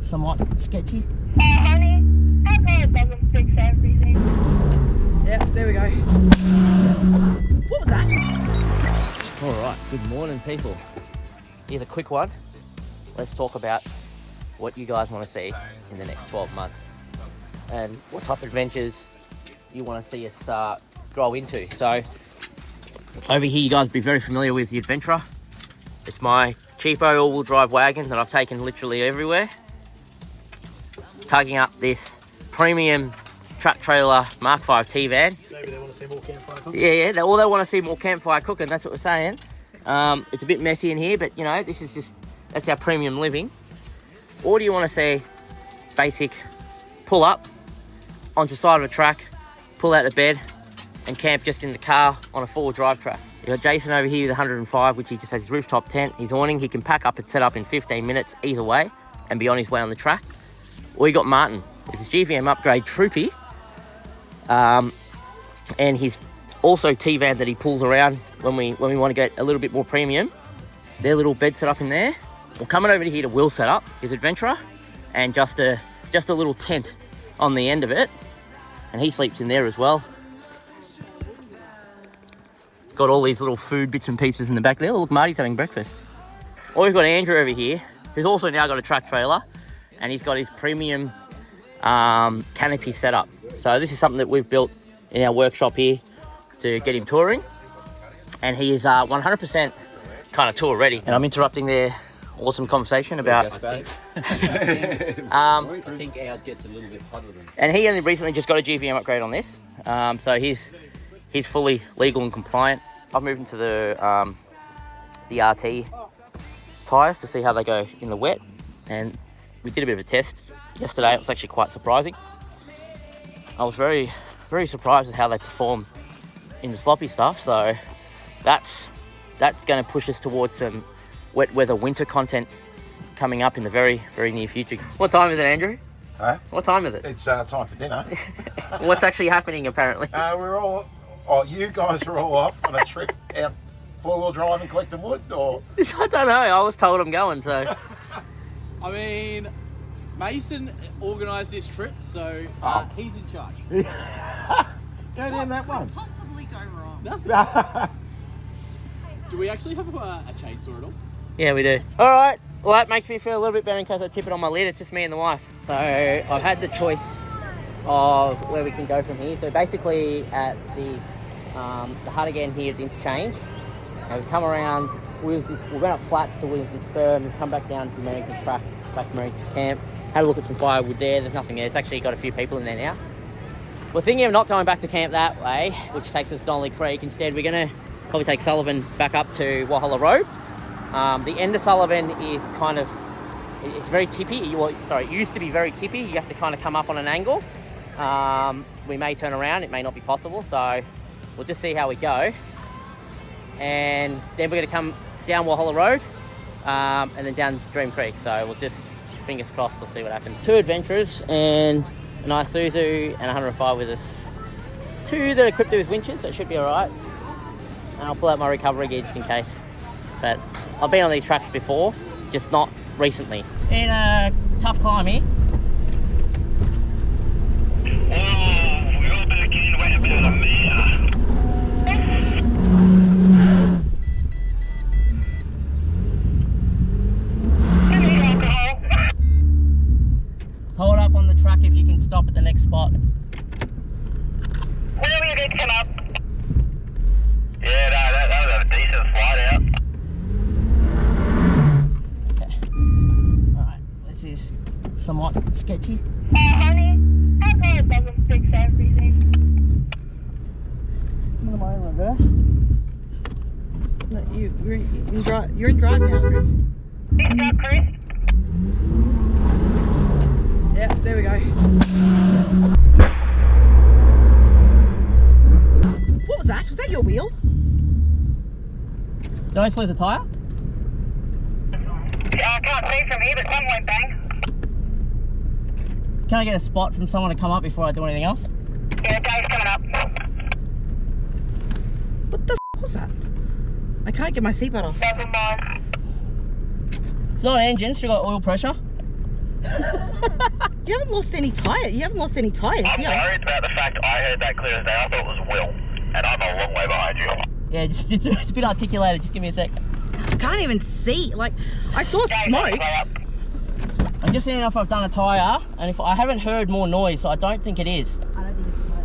somewhat sketchy. Honey, I know it doesn't fix everything. Yeah, there we go. What was that? Alright, good morning people. Here's a quick one. Let's talk about what you guys want to see in the next 12 months and what type of adventures you want to see us grow into. So over here you guys will be very familiar with the Adventra. It's my cheapo all-wheel drive wagon that I've taken literally everywhere. Tugging up this premium truck trailer Mark V T-van. Maybe they want to see more campfire cooking? Yeah, they want to see more campfire cooking, that's what we're saying. It's a bit messy in here, but you know, this is just, that's our premium living. Or do you want to see basic pull up onto the side of a truck, pull out the bed and camp just in the car on a four-wheel drive truck? You got Jason over here with 105, which he just has his rooftop tent, his awning. He can pack up and set up in 15 minutes either way and be on his way on the track. Or you got Martin with his GVM upgrade Troopy, and his also T-van that he pulls around when we want to get a little bit more premium. Their little bed set up in there. We're coming over here to Will's setup, his Adventra, and just a little tent on the end of it, and he sleeps in there as well. It's got all these little food bits and pieces in the back there. Look, Marty's having breakfast. Or we've got Andrew over here, who's also now got a truck trailer, and he's got his premium canopy setup. So this is something that we've built in our workshop here to get him touring, and he is 100% kind of tour ready. And I'm interrupting their awesome conversation about I think ours gets a little bit hotter than. and he only recently just got a GVM upgrade on this, so he's fully legal and compliant. I've moved into the RT tyres to see how they go in the wet, and we did a bit of a test yesterday. It was actually quite surprising. I was very, very surprised with how they perform in the sloppy stuff. So that's going to push us towards some wet weather winter content coming up in the very, very near future. What time is it, Andrew? Huh? What time is it? It's time for dinner. What's actually happening apparently? You guys are all off on a trip out four-wheel drive and collecting wood, or? I don't know. I was told I'm going, so. I mean, Mason organised this trip, so he's in charge. Go down that one. Possibly go wrong. No. Do we actually have a chainsaw at all? Yeah, we do. All right. Well, that makes me feel a little bit better in case I tip it on my lid. It's just me and the wife. So I've had the choice of where we can go from here. So basically at the hut again here at the interchange. And we've come around, we went up flats to Williamson's Spur, and we've come back down to American's track, back to American's camp. Had a look at some firewood there. There's nothing there. It's actually got a few people in there now. We're thinking of not going back to camp that way, which takes us to Donnelly Creek. Instead, we're going to probably take Sullivan back up to Walhalla Road. The end of Sullivan is kind of, it's very tippy. It used to be very tippy. You have to kind of come up on an angle. We may turn around. It may not be possible. So we'll just see how we go. And then we're going to come down Walhalla Road and then down Dream Creek. So we'll just, fingers crossed, we'll see what happens. 2 Adventras and a nice Suzu and 105 with us. 2 that are equipped with winches, so it should be all right. And I'll pull out my recovery gear just in case. But I've been on these tracks before, just not recently. In a tough climb here. Oh, we got back in, went about a metre. Hold up on the track if you can stop at the next spot. Where were you going to come up? Yeah, no, that was a decent slide out. Okay. Alright, this is somewhat sketchy. Honey, I know it doesn't fix everything. What am I in reverse? No, you're in drive now, Chris. Fix that, Chris. Yeah, there we go. What was that? Was that your wheel? Did I lose a tyre? Yeah, I can't see from here, but some went bang. Can I get a spot from someone to come up before I do anything else? Yeah, Dave's coming up. What the f was that? I can't get my seatbelt off. Never mind. It's not an engine, it's still got oil pressure. You haven't lost any tyres. You haven't lost any tyres I'm here. worried about the fact I heard that clear as day. I thought it was Will, and I'm a long way behind you. Yeah, just it's a bit articulated. Just give me a sec. I can't even see. Like, I saw smoke. I'm just seeing if I've done a tyre, and if I haven't heard more noise, so I don't think it is. I don't think it's a tyre.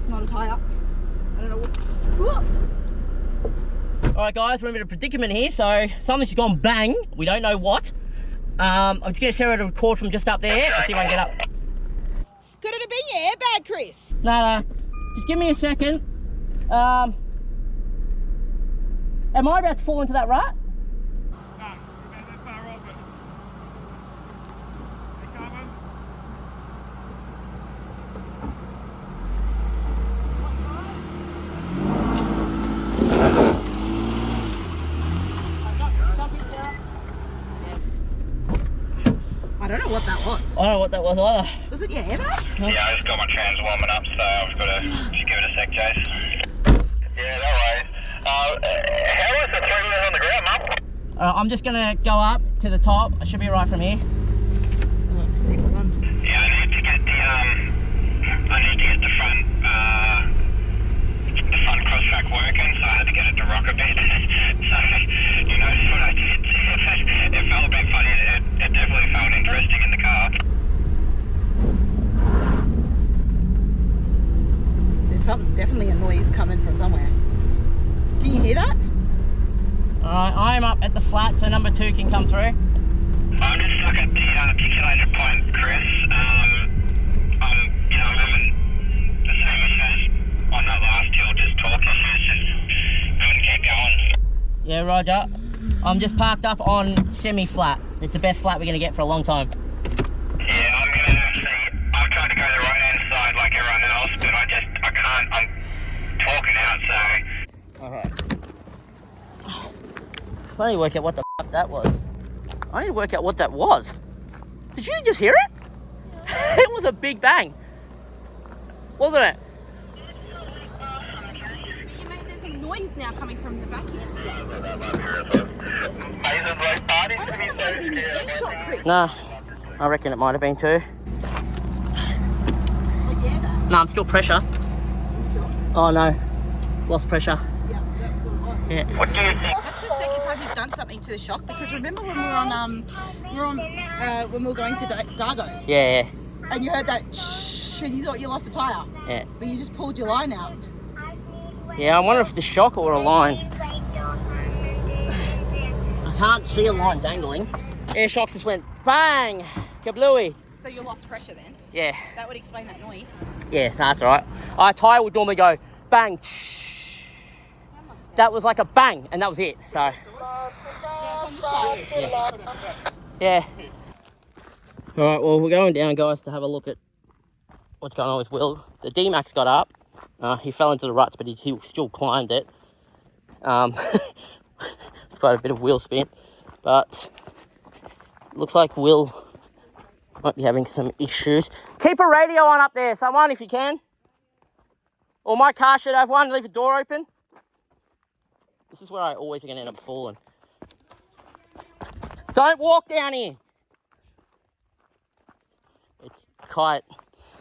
It's not a tyre. I don't know what. Alright guys, we're in a bit of a predicament here, so something's gone bang. We don't know what. I'm just going to share a record from just up there. Let's see if I can get up. Could it have been your airbag, Chris? No. Just give me a second. Am I about to fall into that rut? No, we're about that far off it. They coming? I don't know what that was. I don't know what that was either. Was it your airbag? Yeah, I just got my trans warming up, so I've got to just give it a sec, Jace. Yeah, no worries. How was the 3 wheels on the ground, Mum? I'm just going to go up to the top. I should be right from here. See what one. Yeah, I need to get the front cross track working, so I had to get it to rock a bit. So, you know what I did? It felt a bit funny. It definitely felt interesting in the car. There's definitely a noise coming from somewhere. Can you hear that? Alright, I'm up at the flat, so number 2 can come through. I'm just stuck at the articulated point, Chris. I'm having the same issues on that last hill, just talk issues, just couldn't keep going. Yeah, Roger. I'm just parked up on semi-flat. It's the best flat we're going to get for a long time. Yeah, I'm going to actually, I've tried to go the right hand side like everyone else, but I can't, I'm talking out, so. Alright. I need to work out what the fuck that was. I need to work out what that was. Did you just hear it? It was a big bang. Wasn't it? There's some noise now coming from the back here. Mason's like party I to don't be know if it might have been your earshot, Chris. No. I reckon it might have been too. Oh, yeah, that. No, I'm still pressure. Sure. Oh no. Lost pressure. Yeah, that's what it was. Yeah. What do you think? That's the second time you've done something to the shock, because remember when we were going to Dargo, Yeah. and you heard that shh, and you thought you lost a tyre, Yeah. but you just pulled your line out. Yeah, I wonder if the shock or a line. I can't see a line dangling. Air shocks just went bang, kablooey. So you lost pressure then. Yeah, That would explain that noise. yeah, that's all right. Our tyre would normally go bang. That was like a bang, and that was it. So, Yeah, it's on the side. yeah. All right, well, we're going down, guys, to have a look at what's going on with Will. The D-Max got up. He fell into the ruts, but he still climbed it. It's quite a bit of wheel spin, but looks like Will might be having some issues. Keep a radio on up there, someone, if you can. Or my car should have one. Leave the door open. This is where I always going to end up falling. Don't walk down here. It's quite...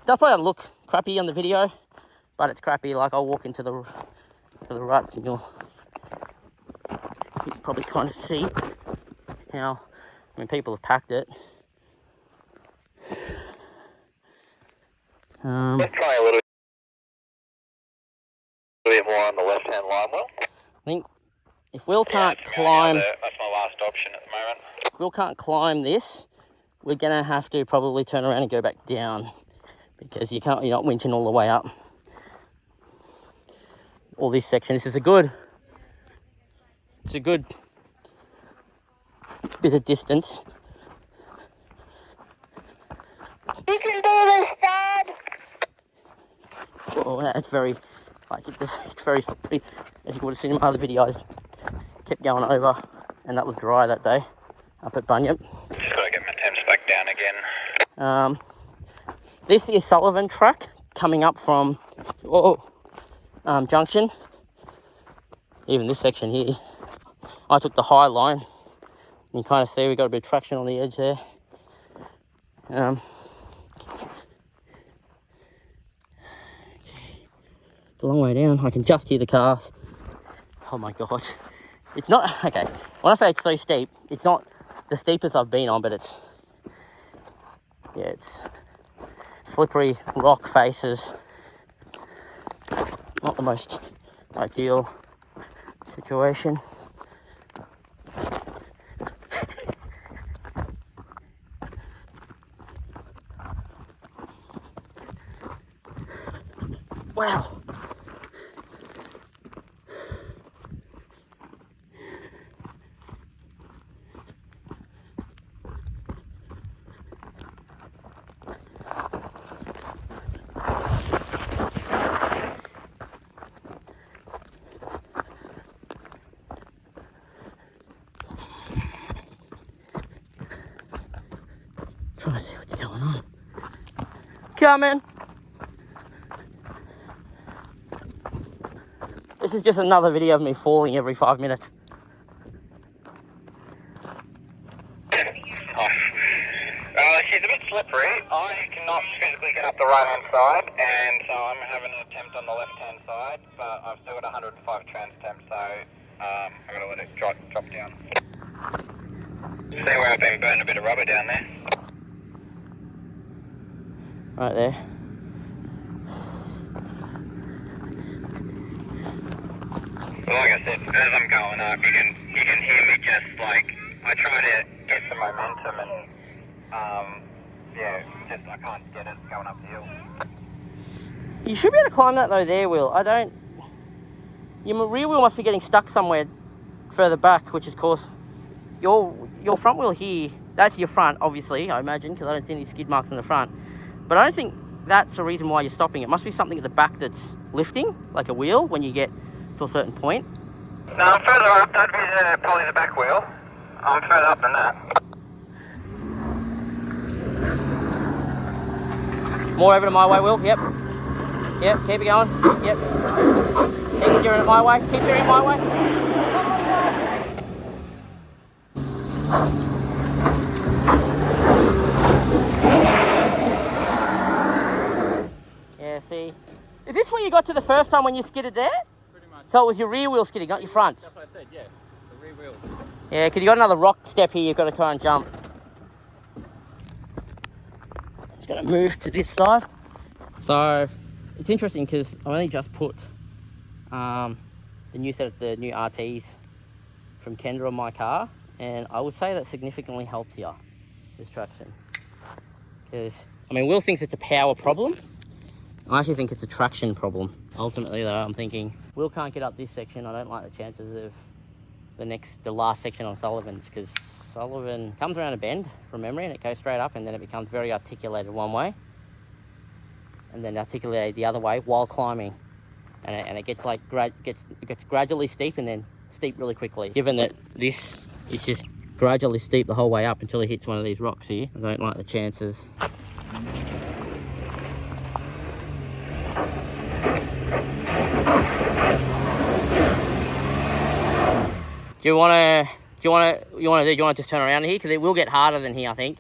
Does probably look crappy on the video, but it's crappy. Like, I'll walk into the ruts and you can probably kind of see how, I mean, people have packed it. Let's try a little bit more on the left-hand line, Will. I think if Will can't climb... That's my last option at the moment. If Will can't climb this, we're going to have to probably turn around and go back down, because you're not winching all the way up. All this section, it's a good bit of distance. You can do this, Dad. Oh, it's very, it's very slippery. As you would have seen in my other videos, kept going over, and that was dry that day up at Bunyip. Just got to get my temps back down again. This is Sullivan Tk coming up from Junction. Even this section here, I took the high line. You can kind of see we got a bit of traction on the edge there. It's a long way down. I can just hear the cars. Oh my god. It's not, okay, when I say it's so steep, it's not the steepest I've been on, but it's, yeah, it's slippery rock faces. Not the most ideal situation. Wow. Trying to see what's going on. Coming. This is just another video of me falling every 5 minutes. She's a bit slippery. I cannot physically get up the right-hand side, and so I'm having an attempt on the left-hand side, but I've still got 105 trans temp, so I'm going to let it drop down. See where I've been burning a bit of rubber down there. Right there. Like I said, as I'm going up, you can hear me just like, I try to get some momentum and, yeah, just I can't get it going up the hill. You should be able to climb that though there, Will. I don't... Your rear wheel must be getting stuck somewhere further back, which is, of course, your front wheel here, that's your front, obviously, I imagine, because I don't see any skid marks in the front. But I don't think that's the reason why you're stopping. It must be something at the back that's lifting, like a wheel, when you get to a certain point. No, I'm further up. That'd be probably the back wheel. I'm further up than that. More over to my way, Will. Yep. Yep, keep it going. Yep. Keep steering it my way. Keep steering it my way. Yeah, see. Is this where you got to the first time when you skidded there? Pretty much. So it was your rear wheel skidding, not your front? That's what I said, yeah. The rear wheel. Yeah, because you got another rock step here you've got to try and jump. Just going to move to this side. So, it's interesting because I only just put the new RTs from Kendra on my car, and I would say that significantly helped here, this traction. Because, I mean, Will thinks it's a power problem. I actually think it's a traction problem. Ultimately, though, I'm thinking, Will can't get up this section. I don't like the chances of the last section on Sullivan's, because Sullivan comes around a bend from memory and it goes straight up, and then it becomes very articulated one way and then articulated the other way while climbing, and it gets like gets gradually steep and then steep really quickly. Given that this is just gradually steep the whole way up until it hits one of these rocks here, I don't like the chances. Do you want to just turn around here? Because it will get harder than here, I think.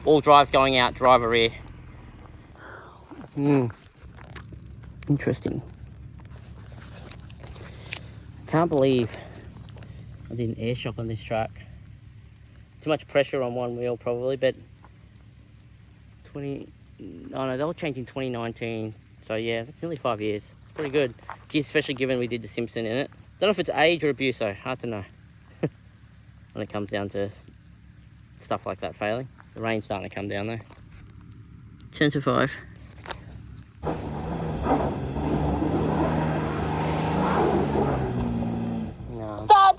All drives going out, driver rear. Interesting. Can't believe I did an air shock on this track. Too much pressure on one wheel probably, but they were changed in 2019. So yeah, that's nearly 5 years. It's pretty good, especially given we did the Simpson in it. Don't know if it's age or abuse though, hard to know. When it comes down to stuff like that failing. The rain's starting to come down though. 10 to 5. No. Dad,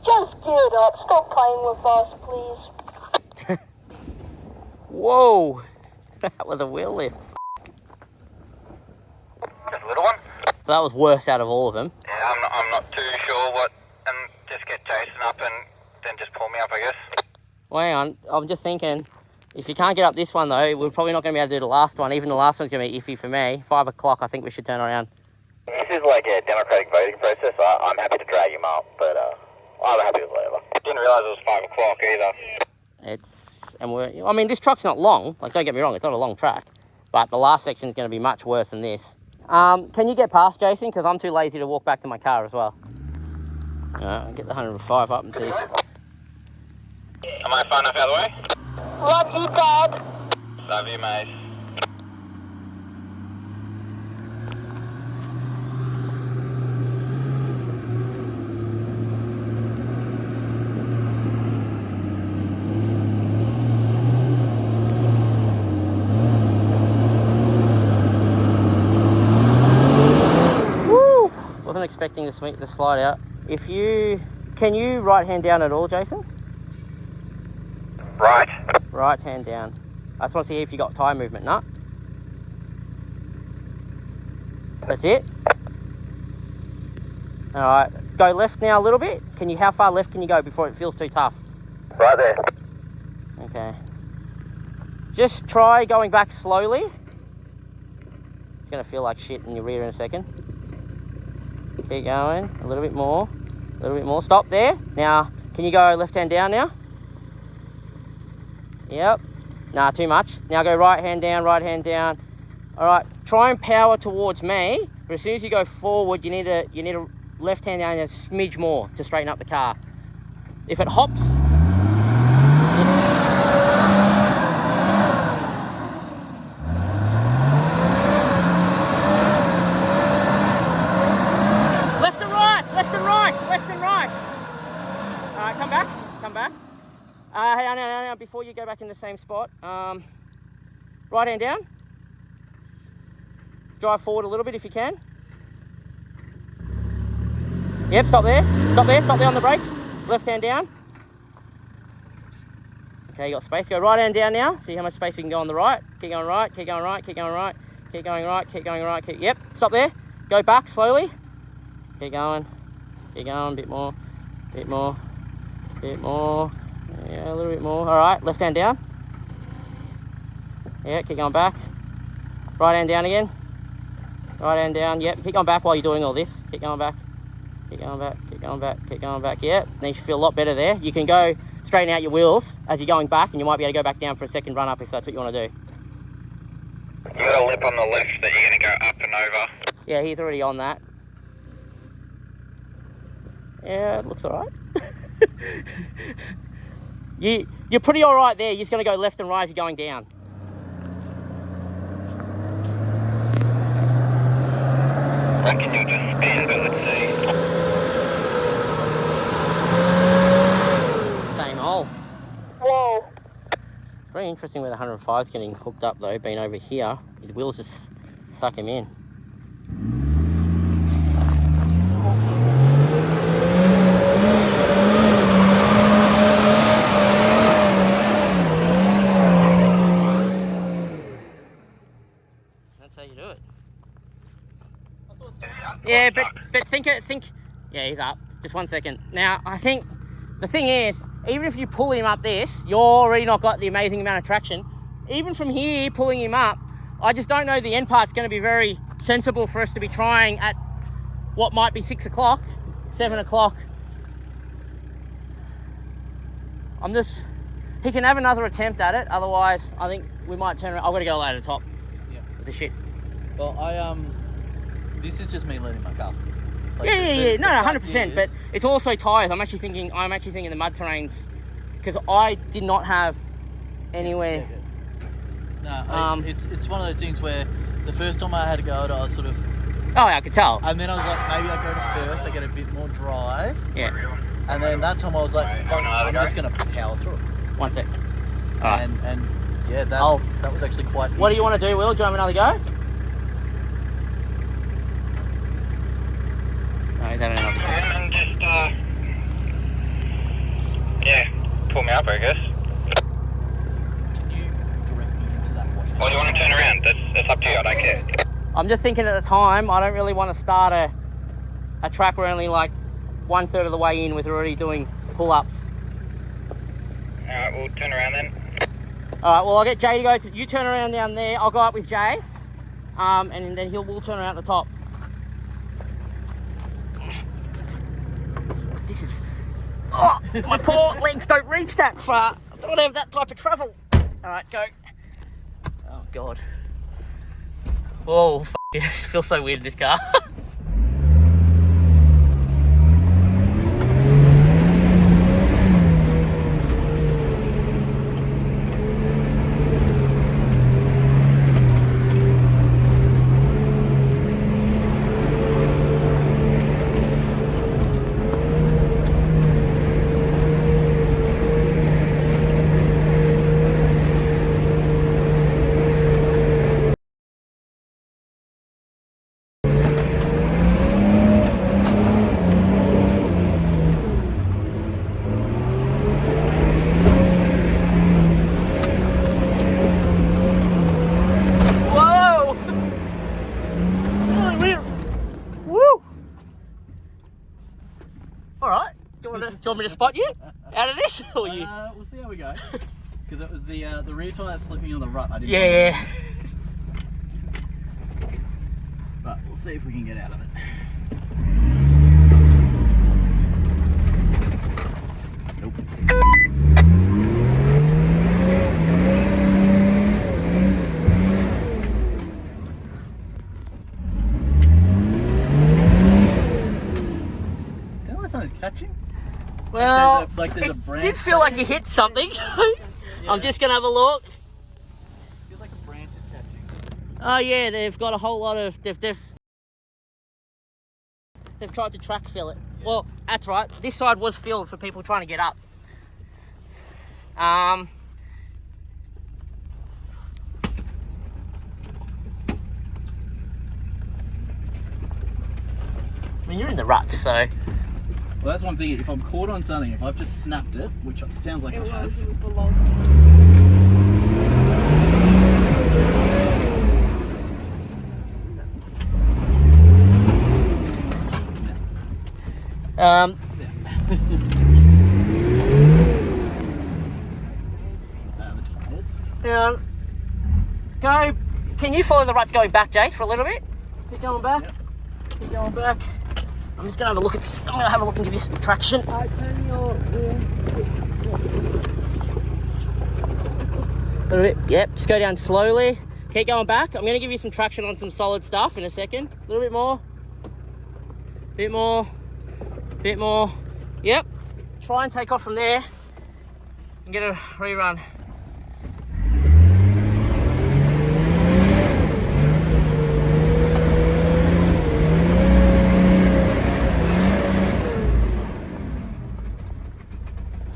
just give it up. Stop playing with us, please. Whoa! That was a wheel lift. Just a little one? That was worst out of all of them. Yeah, I'm not too sure what, and just get Jason up and then just pull me up, I guess. Well, hang on, I'm just thinking, if you can't get up this one though, we're probably not going to be able to do the last one. Even the last one's going to be iffy for me. 5 o'clock, I think we should turn around. This is like a democratic voting process. I'm happy to drag him up, but I'm happy with whatever. Didn't realise it was 5 o'clock either. I mean, this truck's not long. Like, don't get me wrong, it's not a long track. But the last section is going to be much worse than this. Can you get past, Jason? Because I'm too lazy to walk back to my car as well. I'll get the 105 up and see. Am I far enough out of the way? Love you, Dad. Love you, mate. Woo! Wasn't expecting the slide out. Can you right hand down at all, Jason? Right. Right hand down. I just want to see if you got tyre movement, no? That's it. All right, go left now a little bit. How far left can you go before it feels too tough? Right there. Okay. Just try going back slowly. It's gonna feel like shit in your rear in a second. Keep going, a little bit more, Stop there. Now, can you go left hand down now? Yep. Nah, too much. Now go right hand down. All right, try and power towards me, but as soon as you go forward, you need a left hand down a smidge more to straighten up the car. If it hops, left and right. All right, come back. Hey, no, before you go back in the same spot, right hand down. Drive forward a little bit if you can. Yep, stop there on the brakes. Left hand down. Okay, you got space. Go right hand down now. See how much space we can go on the right. Keep going right. Yep, stop there. Go back slowly. Keep going, bit more. Yeah, a little bit more. All right, left hand down. Yeah, keep going back. Right hand down again. Yep, keep going back while you're doing all this. Keep going back. Yep, then you should feel a lot better there. You can go straighten out your wheels as you're going back, and you might be able to go back down for a second run up if that's what you want to do. You got a lip on the left that you're going to go up and over. Yeah, he's already on that. Yeah, it looks all right. You're pretty all right there. You're just going to go left and right as you're going down. Reckon you'll just spin, but let's see. Same hole. Whoa. Very interesting where the 105's getting hooked up though, being over here. His wheels just suck him in. That's how you do it. Yeah, but think. Yeah, he's up. Just 1 second. Now, I think the thing is, even if you pull him up this, you're already not got the amazing amount of traction. Even from here, pulling him up, I just don't know the end part's going to be very sensible for us to be trying at what might be 6 o'clock, 7 o'clock. He can have another attempt at it. Otherwise, I think we might turn around. I've got to go low to the top. Yeah. With the shit. Well, this is just me learning my car. Like, Yeah. No, 100%. is, But it's also tyres. I'm actually thinking the mud terrains, because I did not have anywhere. Yeah. No, it's one of those things where the first time I had to go, I was sort of. Oh, yeah, I could tell. And then I was like, maybe I go to first, I get a bit more drive. Yeah. And then that time I was like, I'm just going to power through it. 1 sec. All right. And yeah, that was actually quite easy. What do you want to do, Will? Do you want another go? No, he's having another go. And just, pull me up, I guess. Can you direct me into that wash? Or do you want to turn around? That's up to you, I don't care. I'm just thinking at the time, I don't really want to start a track we're only like 1/3 of the way in with already doing pull-ups. Alright, we'll turn around then. Alright, well I'll get Jay to go, you turn around down there, I'll go up with Jay, and then we'll turn around at the top. Oh, my poor legs don't reach that far. I don't have that type of travel. Alright, go. Oh, God. Oh, it feels so weird in this car. Alright, do you want me to spot you out of this? Or you? We'll see how we go. Because it was the rear tyre slipping on the rut. I didn't Yeah. But we'll see if we can get out of it. Nope. Sounds like something's catching. Well, There's a it branch. did feel like you hit something. I'm just going to have a look. Feels like a branch is catching. Oh yeah, they've got a whole lot of... They've tried to track fill it. Yeah. Well, that's right. This side was filled for people trying to get up. I mean, you're in the rut, so... Well, that's one thing. If I'm caught on something, if I've just snapped it, which sounds like It I have, was the log. the tyres. Yeah. Go. Can you follow the ruts going back, Jace, for a little bit? Keep going back. Yep. Keep going back. I'm just gonna have a look at. I'm gonna have a look and give you some traction. Turn your A little bit. Yep. Just go down slowly. Keep going back. I'm gonna give you some traction on some solid stuff in a second. A little bit more. Bit more. Bit more. Yep. Try and take off from there and get a rerun.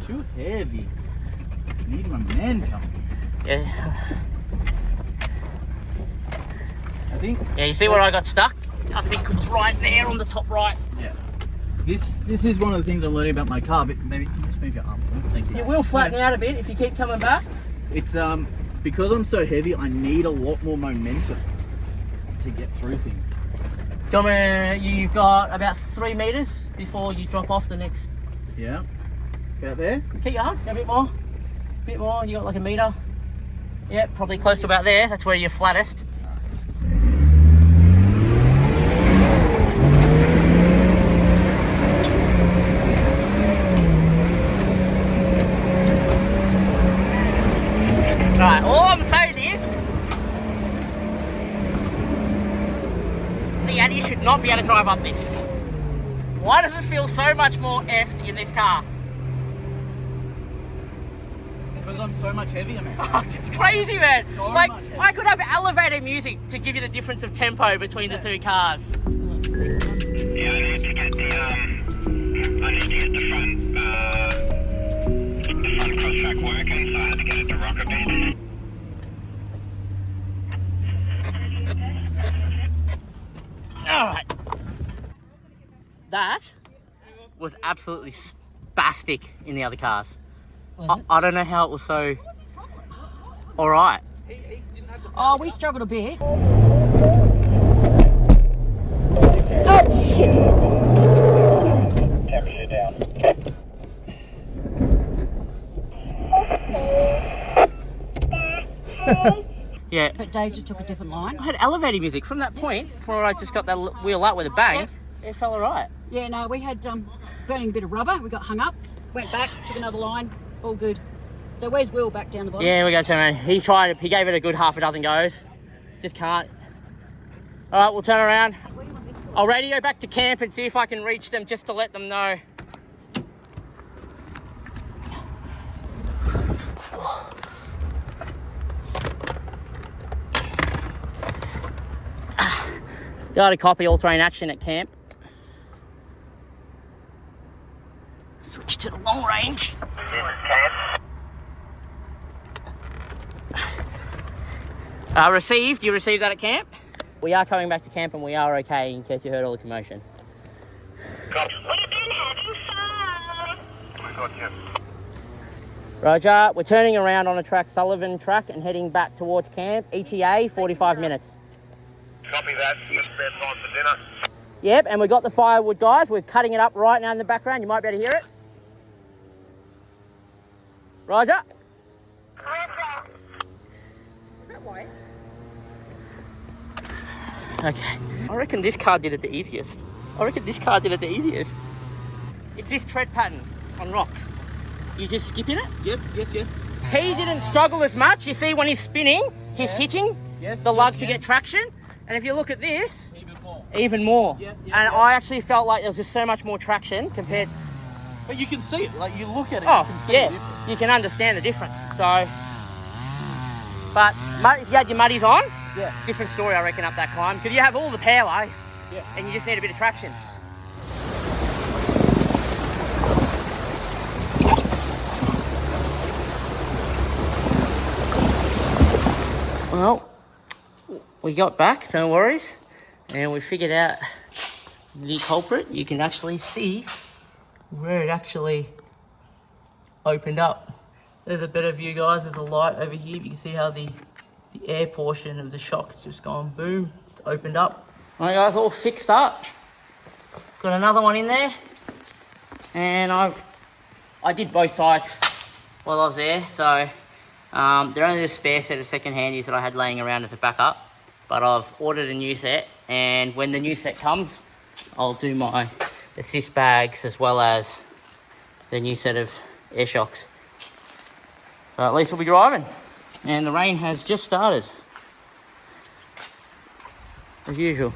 Too heavy. Need momentum. Yeah. I think. Yeah. You see where I got stuck? I think it was right there on the top right. Yeah. This is one of the things I'm learning about my car, but maybe just move your arm. Thank you. It will flatten out a bit if you keep coming back. It's because I'm so heavy, I need a lot more momentum to get through things. You've got about 3 meters before you drop off the next. Yeah. About there? Keep going, go a bit more. Bit more, you got like a meter. Yeah, probably close to about there. That's where you're flattest. Right, all I'm saying is the Addy should not be able to drive up this. Why does it feel so much more effed in this car? Because I'm so much heavier, man. Oh, it's crazy, man. So Like, much heavier. I could have elevator music to give you the difference of tempo between the two cars. Yeah, I need to get the front cross track working, so I had to get it to rock a bit. Alright. That was absolutely spastic in the other cars. I don't know how it was so alright. Oh, we struggled a bit. Temperature down. Yeah. But Dave just took a different line. I had elevator music from that point, before I just got that wheel up with a bang. It felt alright. Yeah, no, we had burning a bit of rubber. We got hung up. went back, took another line, all good. So where's Will back down the bottom? Yeah, we got to, man. He gave it a good half a dozen goes. Just can't. All right, we'll turn around. I'll radio back to camp and see if I can reach them just to let them know. Got a copy, all terrain action at camp. Switch to the long range. Received. You received that at camp? We are coming back to camp and we are okay in case you heard all the commotion. Copy. We've been having fun. We got you. Roger. We're turning around on a track, Sullivan Tk, and heading back towards camp. ETA, 45 minutes. Copy that. Spare time for dinner. Yep, and we've got the firewood, guys. We're cutting it up right now in the background. You might be able to hear it. Roger. Okay. I reckon this car did it the easiest. It's this tread pattern on rocks. You just skip in it. Yes. He didn't struggle as much. You see, when he's spinning, he's hitting the lugs to get traction. And if you look at this, even more. And I actually felt like there was just so much more traction compared. But you can see it. Like, you look at it, Oh, you can see yeah. the difference. You can understand the difference. So, but if you had your muddies on, different story, I reckon, up that climb. Because you have all the power, and you just need a bit of traction. Well, we got back, no worries, and we figured out the culprit. You can actually see where it actually opened up. There's a better view, guys. There's a light over here. You can see how the air portion of the shock's just gone boom. It's opened up. All right, guys, all fixed up. Got another one in there, and I did both sides while I was there. So they're only the spare set of second handies that I had laying around as a backup. But I've ordered a new set, and when the new set comes, I'll do my assist bags as well as the new set of air shocks. But at least we'll be driving. And the rain has just started, as usual.